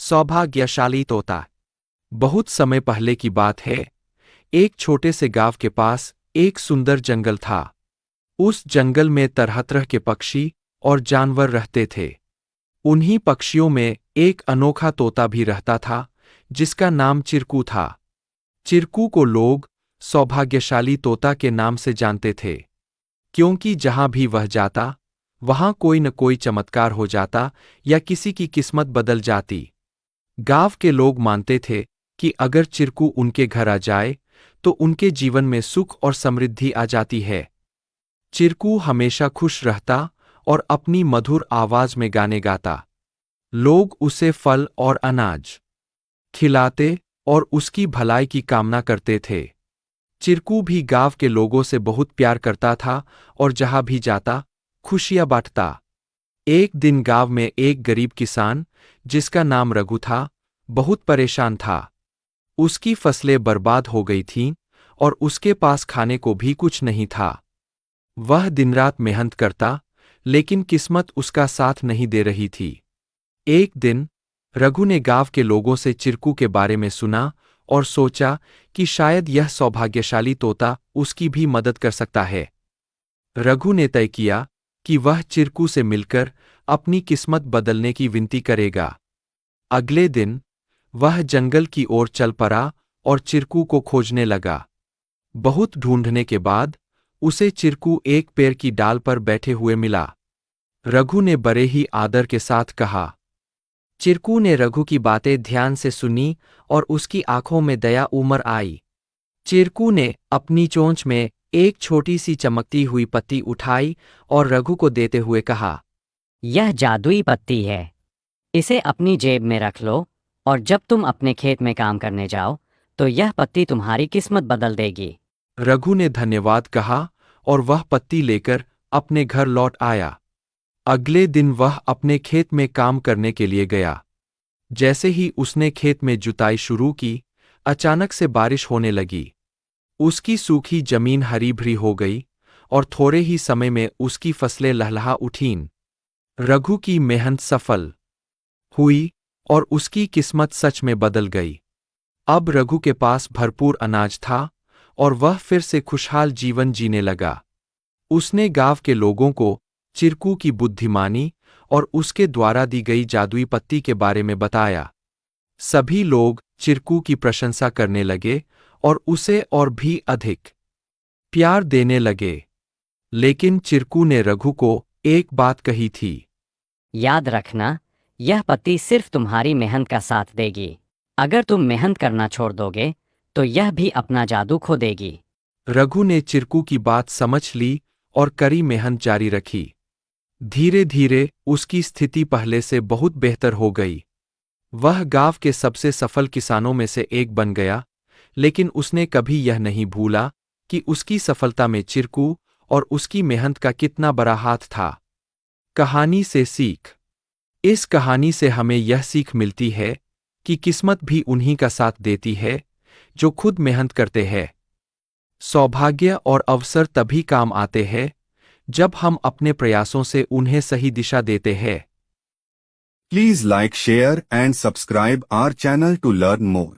सौभाग्यशाली तोता। बहुत समय पहले की बात है। एक छोटे से गांव के पास एक सुंदर जंगल था। उस जंगल में तरह तरह के पक्षी और जानवर रहते थे। उन्हीं पक्षियों में एक अनोखा तोता भी रहता था, जिसका नाम चिरकू था। चिरकू को लोग सौभाग्यशाली तोता के नाम से जानते थे, क्योंकि जहां भी वह जाता, वहां कोई न कोई चमत्कार हो जाता या किसी की किस्मत बदल जाती। गांव के लोग मानते थे कि अगर चिरकू उनके घर आ जाए तो उनके जीवन में सुख और समृद्धि आ जाती है। चिरकू हमेशा खुश रहता और अपनी मधुर आवाज में गाने गाता। लोग उसे फल और अनाज खिलाते और उसकी भलाई की कामना करते थे। चिरकू भी गांव के लोगों से बहुत प्यार करता था और जहां भी जाता, खुशियां बांटता। एक दिन गांव में एक गरीब किसान, जिसका नाम रघु था, बहुत परेशान था। उसकी फसलें बर्बाद हो गई थीं और उसके पास खाने को भी कुछ नहीं था। वह दिन-रात मेहनत करता, लेकिन किस्मत उसका साथ नहीं दे रही थी। एक दिन रघु ने गांव के लोगों से चिरकू के बारे में सुना और सोचा कि शायद यह सौभाग्यशाली तोता उसकी भी मदद कर सकता है। रघु ने तय किया कि वह चिरकू से मिलकर अपनी किस्मत बदलने की विनती करेगा। अगले दिन वह जंगल की ओर चल पड़ा और चिरकू को खोजने लगा। बहुत ढूंढने के बाद उसे चिरकू एक पेड़ की डाल पर बैठे हुए मिला। रघु ने बड़े ही आदर के साथ कहा। चिरकू ने रघु की बातें ध्यान से सुनी और उसकी आंखों में दया उमड़ आई। चिरकू ने अपनी चोंच में एक छोटी सी चमकती हुई पत्ती उठाई और रघु को देते हुए कहा, यह जादुई पत्ती है। इसे अपनी जेब में रख लो और जब तुम अपने खेत में काम करने जाओ तो यह पत्ती तुम्हारी किस्मत बदल देगी। रघु ने धन्यवाद कहा और वह पत्ती लेकर अपने घर लौट आया। अगले दिन वह अपने खेत में काम करने के लिए गया। जैसे ही उसने खेत में जुताई शुरू की, अचानक से बारिश होने लगी। उसकी सूखी जमीन हरी भरी हो गई और थोड़े ही समय में उसकी फसलें लहलहा उठीं। रघु की मेहनत सफल हुई और उसकी किस्मत सच में बदल गई। अब रघु के पास भरपूर अनाज था और वह फिर से खुशहाल जीवन जीने लगा। उसने गांव के लोगों को चिरकू की बुद्धिमानी और उसके द्वारा दी गई जादुई पत्ती के बारे में बताया। सभी लोग चिरकू की प्रशंसा करने लगे और उसे और भी अधिक प्यार देने लगे। लेकिन चिरकू ने रघु को एक बात कही थी। याद रखना, यह पत्ती सिर्फ तुम्हारी मेहनत का साथ देगी। अगर तुम मेहनत करना छोड़ दोगे तो यह भी अपना जादू खो देगी। रघु ने चिरकू की बात समझ ली और कड़ी मेहनत जारी रखी। धीरे धीरे उसकी स्थिति पहले से बहुत बेहतर हो गई। वह गांव के सबसे सफल किसानों में से एक बन गया, लेकिन उसने कभी यह नहीं भूला कि उसकी सफलता में चिरकू और उसकी मेहनत का कितना बड़ा हाथ था। कहानी से सीख। इस कहानी से हमें यह सीख मिलती है कि किस्मत भी उन्हीं का साथ देती है जो खुद मेहनत करते हैं। सौभाग्य और अवसर तभी काम आते हैं जब हम अपने प्रयासों से उन्हें सही दिशा देते हैं। Please like, share and subscribe our channel to learn more.